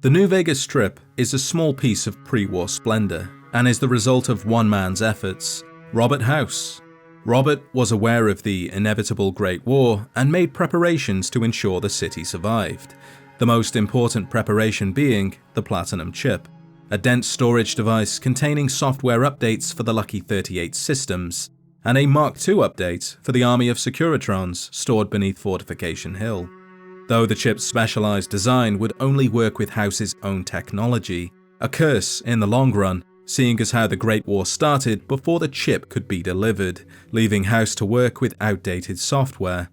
The New Vegas Strip is a small piece of pre-war splendor and is the result of one man's efforts, Robert House. Robert was aware of the inevitable Great War and made preparations to ensure the city survived, the most important preparation being the Platinum Chip, a dense storage device containing software updates for the Lucky 38 systems, and a Mark II update for the army of Securitrons stored beneath Fortification Hill. Though the chip's specialized design would only work with House's own technology, a curse in the long run, seeing as how the Great War started before the chip could be delivered, leaving House to work with outdated software.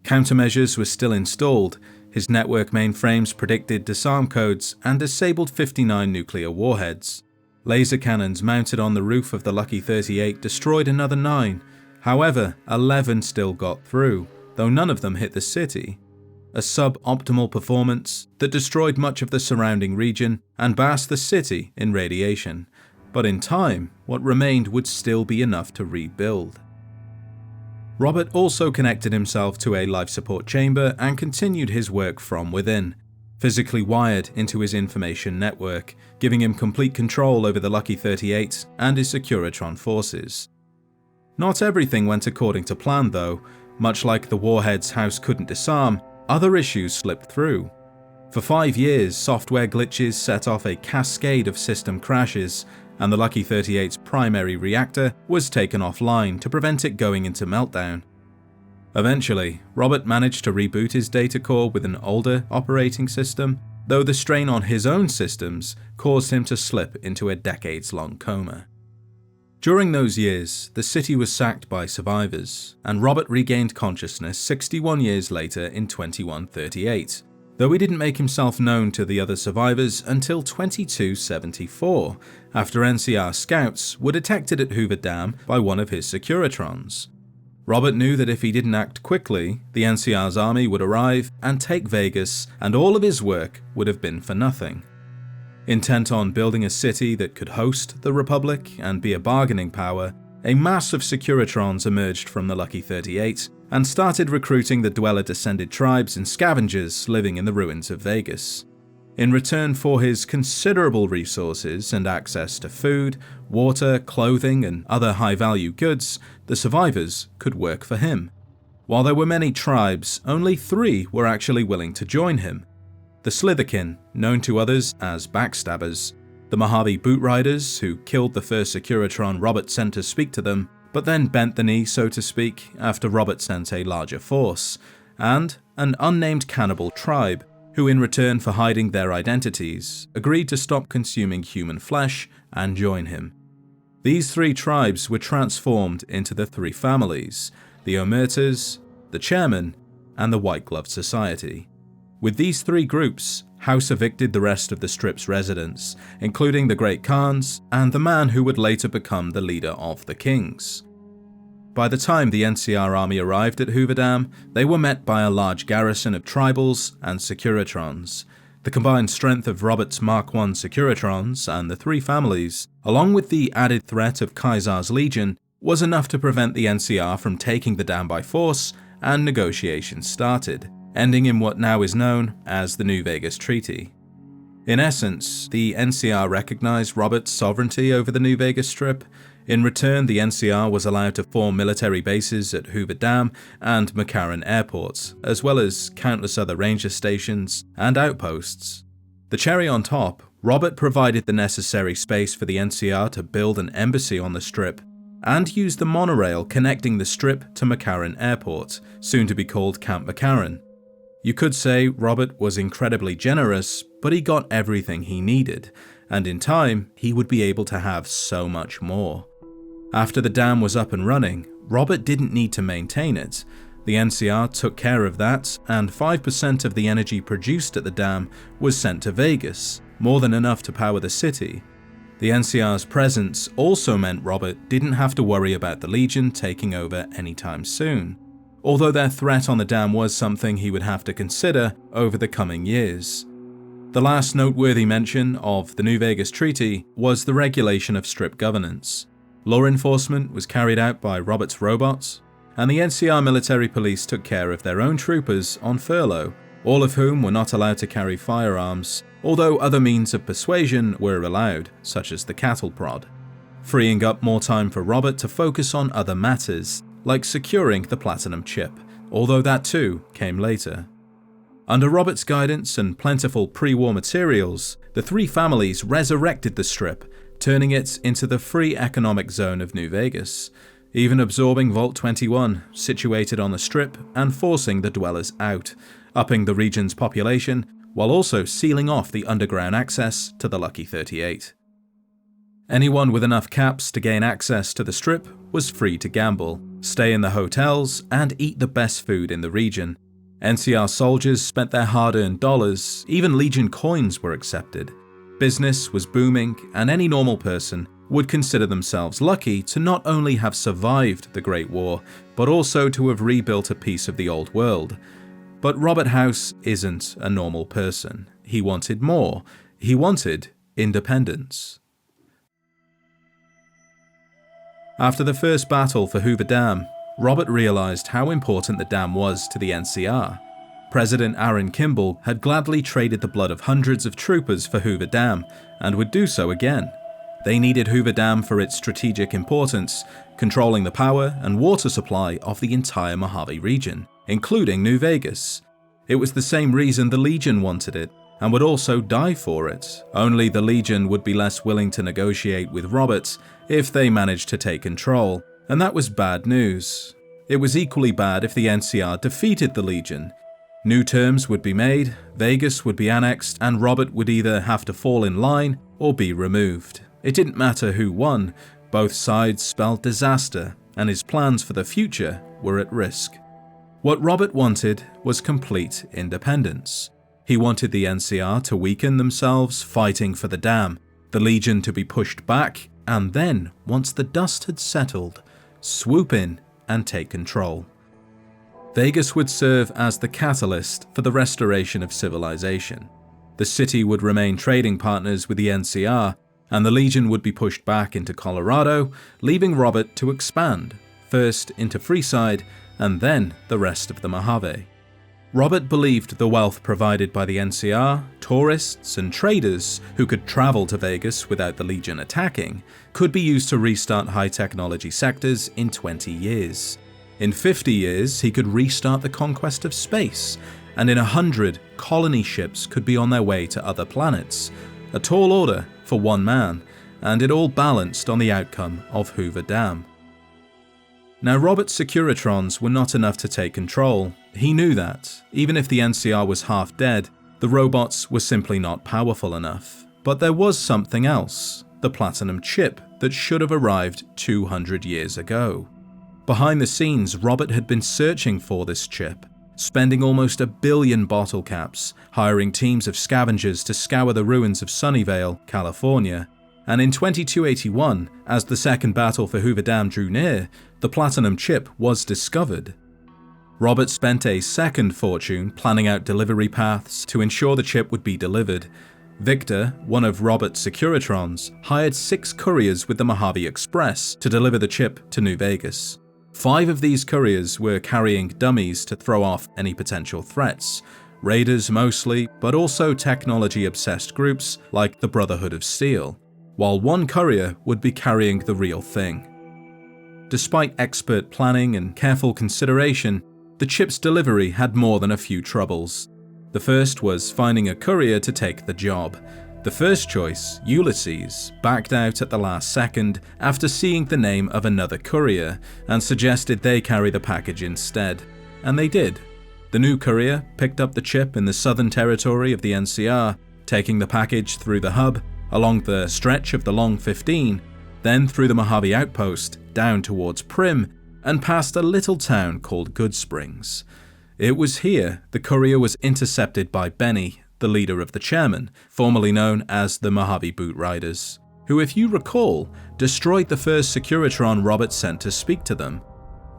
Countermeasures were still installed, his network mainframes predicted disarm codes and disabled 59 nuclear warheads. Laser cannons mounted on the roof of the Lucky 38 destroyed another 9, however 11 still got through, though none of them hit the city. A sub-optimal performance that destroyed much of the surrounding region and bathed the city in radiation, but in time, what remained would still be enough to rebuild. Robert also connected himself to a life support chamber and continued his work from within, physically wired into his information network, giving him complete control over the Lucky 38 and his Securitron forces. Not everything went according to plan though. Much like the warheads House couldn't disarm, other issues slipped through. For 5 years, software glitches set off a cascade of system crashes, and the Lucky 38's primary reactor was taken offline to prevent it going into meltdown. Eventually, Robert managed to reboot his data core with an older operating system, though the strain on his own systems caused him to slip into a decades-long coma. During those years, the city was sacked by survivors, and Robert regained consciousness 61 years later in 2138, though he didn't make himself known to the other survivors until 2274, after NCR scouts were detected at Hoover Dam by one of his Securitrons. Robert knew that if he didn't act quickly, the NCR's army would arrive and take Vegas, and all of his work would have been for nothing. Intent on building a city that could host the Republic and be a bargaining power, a mass of Securitrons emerged from the Lucky 38 and started recruiting the Dweller-descended tribes and scavengers living in the ruins of Vegas. In return for his considerable resources and access to food, water, clothing, and other high-value goods, the survivors could work for him. While there were many tribes, only 3 were actually willing to join him. The Slitherkin, known to others as Backstabbers, the Mojave Bootriders, who killed the first Securitron Robert sent to speak to them, but then bent the knee, so to speak, after Robert sent a larger force, and an unnamed cannibal tribe, who in return for hiding their identities, agreed to stop consuming human flesh and join him. These 3 tribes were transformed into the 3 families, the Omertas, the Chairman, and the White Glove Society. With these 3 groups, House evicted the rest of the Strip's residents, including the Great Khans and the man who would later become the leader of the Kings. By the time the NCR army arrived at Hoover Dam, they were met by a large garrison of tribals and Securitrons. The combined strength of Robert's Mark I Securitrons and the 3 families, along with the added threat of Kaisar's Legion, was enough to prevent the NCR from taking the dam by force, and negotiations started, ending in what now is known as the New Vegas Treaty. In essence, the NCR recognized Robert's sovereignty over the New Vegas Strip. In return, the NCR was allowed to form military bases at Hoover Dam and McCarran airports, as well as countless other ranger stations and outposts. The cherry on top, Robert provided the necessary space for the NCR to build an embassy on the Strip, and used the monorail connecting the Strip to McCarran Airport, soon to be called Camp McCarran. You could say Robert was incredibly generous, but he got everything he needed, and in time, he would be able to have so much more. After the dam was up and running, Robert didn't need to maintain it. The NCR took care of that, and 5% of the energy produced at the dam was sent to Vegas, more than enough to power the city. The NCR's presence also meant Robert didn't have to worry about the Legion taking over anytime soon, although their threat on the dam was something he would have to consider over the coming years. The last noteworthy mention of the New Vegas Treaty was the regulation of Strip governance. Law enforcement was carried out by Robert's robots, and the NCR military police took care of their own troopers on furlough, all of whom were not allowed to carry firearms, although other means of persuasion were allowed, such as the cattle prod, freeing up more time for Robert to focus on other matters, like securing the platinum chip, although that too came later. Under Robert's guidance and plentiful pre-war materials, the three families resurrected the Strip, turning it into the free economic zone of New Vegas, even absorbing Vault 21, situated on the Strip, and forcing the dwellers out, upping the region's population, while also sealing off the underground access to the Lucky 38. Anyone with enough caps to gain access to the Strip was free to gamble, stay in the hotels, and eat the best food in the region. NCR soldiers spent their hard-earned dollars, even Legion coins were accepted. Business was booming, and any normal person would consider themselves lucky to not only have survived the Great War, but also to have rebuilt a piece of the old world. But Robert House isn't a normal person. He wanted more. He wanted independence. After the first battle for Hoover Dam, Robert realized how important the dam was to the NCR. President Aaron Kimball had gladly traded the blood of hundreds of troopers for Hoover Dam, and would do so again. They needed Hoover Dam for its strategic importance, controlling the power and water supply of the entire Mojave region, including New Vegas. It was the same reason the Legion wanted it, and would also die for it, only the Legion would be less willing to negotiate with Robert if they managed to take control. And that was bad news. It was equally bad if the NCR defeated the Legion. New terms would be made, Vegas would be annexed, and Robert would either have to fall in line or be removed. It didn't matter who won, both sides spelled disaster, and his plans for the future were at risk. What Robert wanted was complete independence. He wanted the NCR to weaken themselves fighting for the dam, the Legion to be pushed back, and then, once the dust had settled, swoop in and take control. Vegas would serve as the catalyst for the restoration of civilization. The city would remain trading partners with the NCR, and the Legion would be pushed back into Colorado, leaving Robert to expand, first into Freeside, and then the rest of the Mojave. Robert believed the wealth provided by the NCR, tourists, and traders who could travel to Vegas without the Legion attacking, could be used to restart high-technology sectors in 20 years. In 50 years, he could restart the conquest of space, and in 100, colony ships could be on their way to other planets. A tall order for one man, and it all balanced on the outcome of Hoover Dam. Now, Robert's Securitrons were not enough to take control. He knew that. Even if the NCR was half dead, the robots were simply not powerful enough. But there was something else, the platinum chip that should have arrived 200 years ago. Behind the scenes, Robert had been searching for this chip, spending almost 1 billion bottle caps, hiring teams of scavengers to scour the ruins of Sunnyvale, California. And in 2281, as the second battle for Hoover Dam drew near, the platinum chip was discovered. Robert spent a second fortune planning out delivery paths to ensure the chip would be delivered. Victor, one of Robert's Securitrons, hired 6 couriers with the Mojave Express to deliver the chip to New Vegas. 5 of these couriers were carrying dummies to throw off any potential threats. Raiders mostly, but also technology-obsessed groups like the Brotherhood of Steel, while 1 courier would be carrying the real thing. Despite expert planning and careful consideration, the chip's delivery had more than a few troubles. The first was finding a courier to take the job. The first choice, Ulysses, backed out at the last second after seeing the name of another courier and suggested they carry the package instead. And they did. The new courier picked up the chip in the southern territory of the NCR, taking the package through the hub, along the stretch of the Long 15, then through the Mojave Outpost, down towards Primm, and past a little town called Goodsprings. It was here the courier was intercepted by Benny, the leader of the chairman, formerly known as the Mojave Boot Riders, who, if you recall, destroyed the first Securitron Robert sent to speak to them.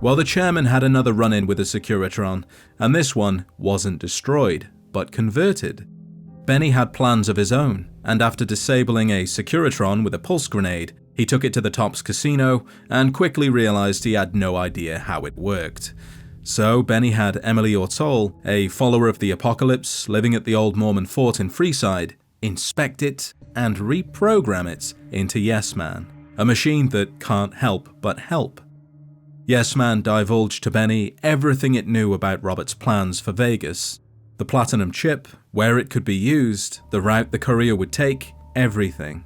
Well, the chairman had another run-in with a Securitron, and this one wasn't destroyed, but converted. Benny had plans of his own, and after disabling a Securitron with a pulse grenade, he took it to the Tops Casino and quickly realized he had no idea how it worked. So Benny had Emily Ortol, a follower of the apocalypse living at the old Mormon fort in Freeside, inspect it and reprogram it into Yes Man, a machine that can't help but help. Yes Man divulged to Benny everything it knew about Robert's plans for Vegas. The platinum chip, where it could be used, the route the courier would take, everything.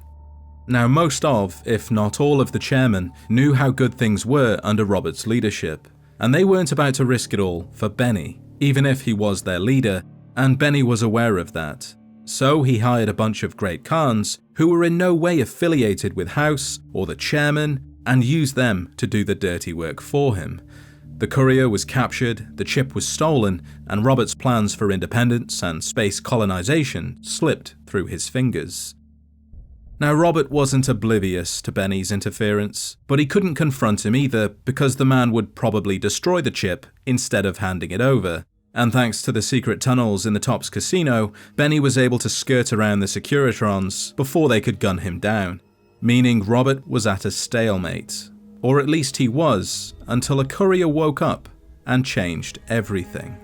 Now most of, if not all of the chairmen knew how good things were under Robert's leadership, and they weren't about to risk it all for Benny, even if he was their leader, and Benny was aware of that. So he hired a bunch of great Khans who were in no way affiliated with House or the chairman, and used them to do the dirty work for him. The courier was captured, the chip was stolen, and Robert's plans for independence and space colonization slipped through his fingers. Now Robert wasn't oblivious to Benny's interference, but he couldn't confront him either because the man would probably destroy the chip instead of handing it over. And thanks to the secret tunnels in the Tops Casino, Benny was able to skirt around the Securitrons before they could gun him down. Meaning Robert was at a stalemate, or at least he was, until a courier woke up and changed everything.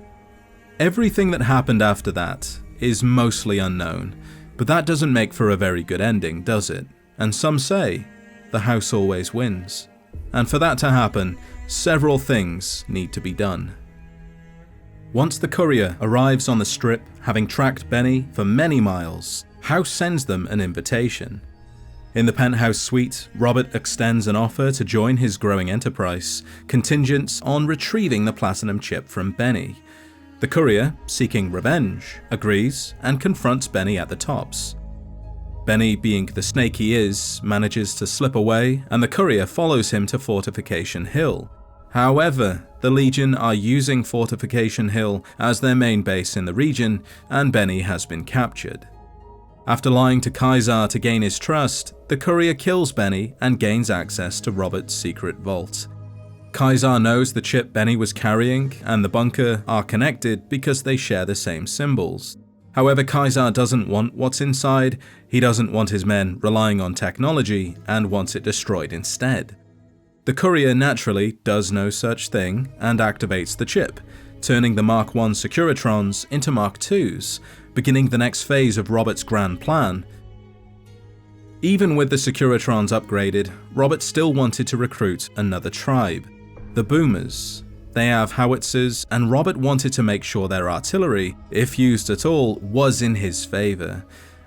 Everything that happened after that is mostly unknown, but that doesn't make for a very good ending, does it? And some say, the house always wins. And for that to happen, several things need to be done. Once the courier arrives on the strip, having tracked Benny for many miles, House sends them an invitation. In the penthouse suite, Robert extends an offer to join his growing enterprise, contingent on retrieving the platinum chip from Benny. The courier, seeking revenge, agrees and confronts Benny at the Tops. Benny, being the snake he is, manages to slip away and the courier follows him to Fortification Hill. However, the Legion are using Fortification Hill as their main base in the region and Benny has been captured. After lying to Kaisar to gain his trust, the courier kills Benny and gains access to Robert's secret vault. Kaisar knows the chip Benny was carrying and the bunker are connected because they share the same symbols. However, Kaisar doesn't want what's inside, he doesn't want his men relying on technology and wants it destroyed instead. The courier naturally does no such thing and activates the chip, turning the Mark I Securitrons into Mark IIs, beginning the next phase of Robert's grand plan. Even with the Securitrons upgraded, Robert still wanted to recruit another tribe, the Boomers. They have howitzers, and Robert wanted to make sure their artillery, if used at all, was in his favor.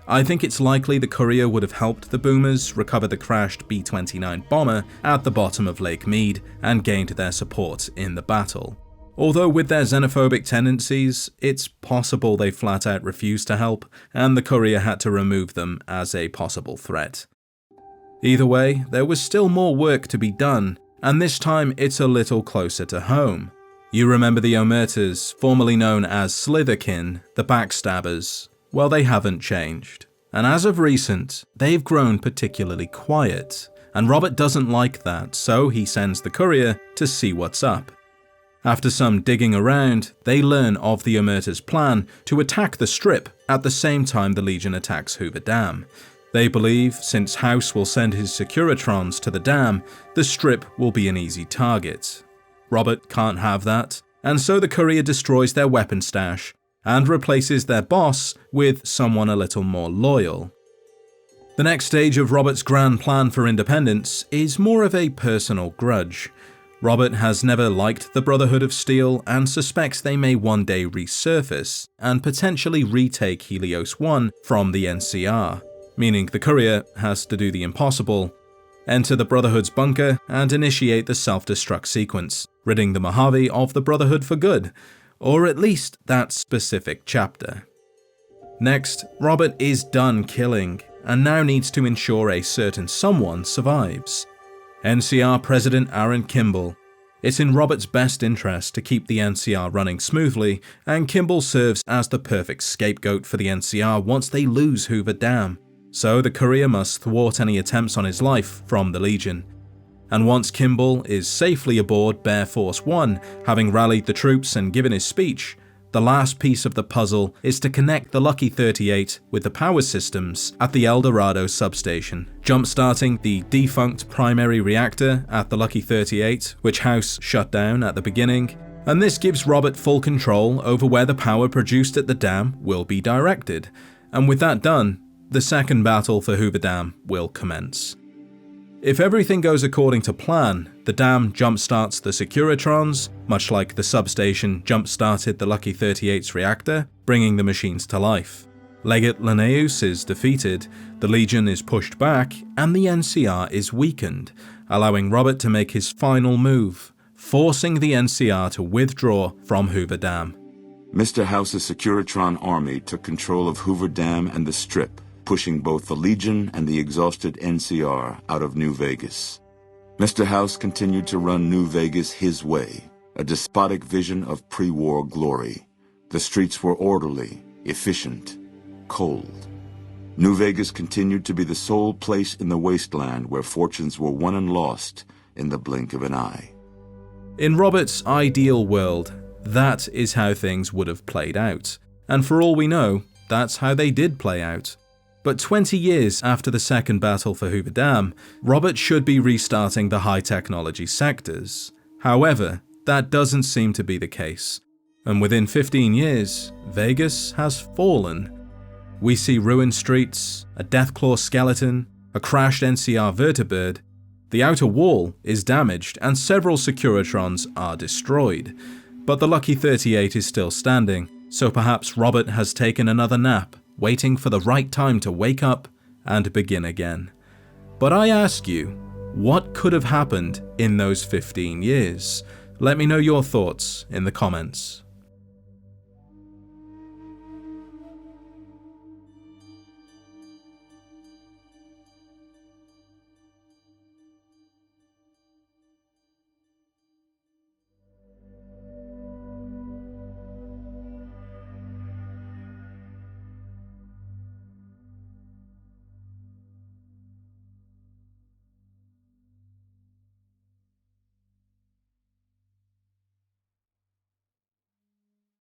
I think it's likely the courier would have helped the Boomers recover the crashed B-29 bomber at the bottom of Lake Mead and gained their support in the battle. Although with their xenophobic tendencies, it's possible they flat out refused to help, and the courier had to remove them as a possible threat. Either way, there was still more work to be done, and this time it's a little closer to home. You remember the Omertas, formerly known as Slitherkin, the Backstabbers? Well, they haven't changed. And as of recent, they've grown particularly quiet, and Robert doesn't like that, so he sends the courier to see what's up. After some digging around, they learn of the Omerta's plan to attack the Strip at the same time the Legion attacks Hoover Dam. They believe, since House will send his Securitrons to the dam, the Strip will be an easy target. Robert can't have that, and so the courier destroys their weapon stash and replaces their boss with someone a little more loyal. The next stage of Robert's grand plan for independence is more of a personal grudge. Robert has never liked the Brotherhood of Steel and suspects they may one day resurface and potentially retake Helios 1 from the NCR, meaning the courier has to do the impossible, enter the Brotherhood's bunker and initiate the self-destruct sequence, ridding the Mojave of the Brotherhood for good, or at least that specific chapter. Next, Robert is done killing and now needs to ensure a certain someone survives. NCR President Aaron Kimball. It's in Robert's best interest to keep the NCR running smoothly, and Kimball serves as the perfect scapegoat for the NCR once they lose Hoover Dam. So the courier must thwart any attempts on his life from the Legion. And once Kimball is safely aboard Bear Force 1, having rallied the troops and given his speech, the last piece of the puzzle is to connect the Lucky 38 with the power systems at the El Dorado substation, jump-starting the defunct primary reactor at the Lucky 38, which House shut down at the beginning, And this gives Robert full control over where the power produced at the dam will be directed, and with that done, the second battle for Hoover Dam will commence. If everything goes according to plan, the dam jump-starts the Securitrons, much like the substation jump-started the Lucky 38's reactor, bringing the machines to life. Legate Linnaeus is defeated, the Legion is pushed back, and the NCR is weakened, allowing Robert to make his final move, forcing the NCR to withdraw from Hoover Dam. Mr. House's Securitron army took control of Hoover Dam and the Strip, pushing both the Legion and the exhausted NCR out of New Vegas. Mr. House continued to run New Vegas his way, a despotic vision of pre-war glory. The streets were orderly, efficient, cold. New Vegas continued to be the sole place in the wasteland where fortunes were won and lost in the blink of an eye. In Robert's ideal world, that is how things would have played out. And for all we know, that's how they did play out. But 20 years after the second battle for Hoover Dam, Robert should be restarting the high-technology sectors. However, that doesn't seem to be the case. And within 15 years, Vegas has fallen. We see ruined streets, a Deathclaw skeleton, a crashed NCR vertibird. The outer wall is damaged and several Securitrons are destroyed. But the Lucky 38 is still standing, so perhaps Robert has taken another nap, waiting for the right time to wake up and begin again. But I ask you, what could have happened in those 15 years? Let me know your thoughts in the comments.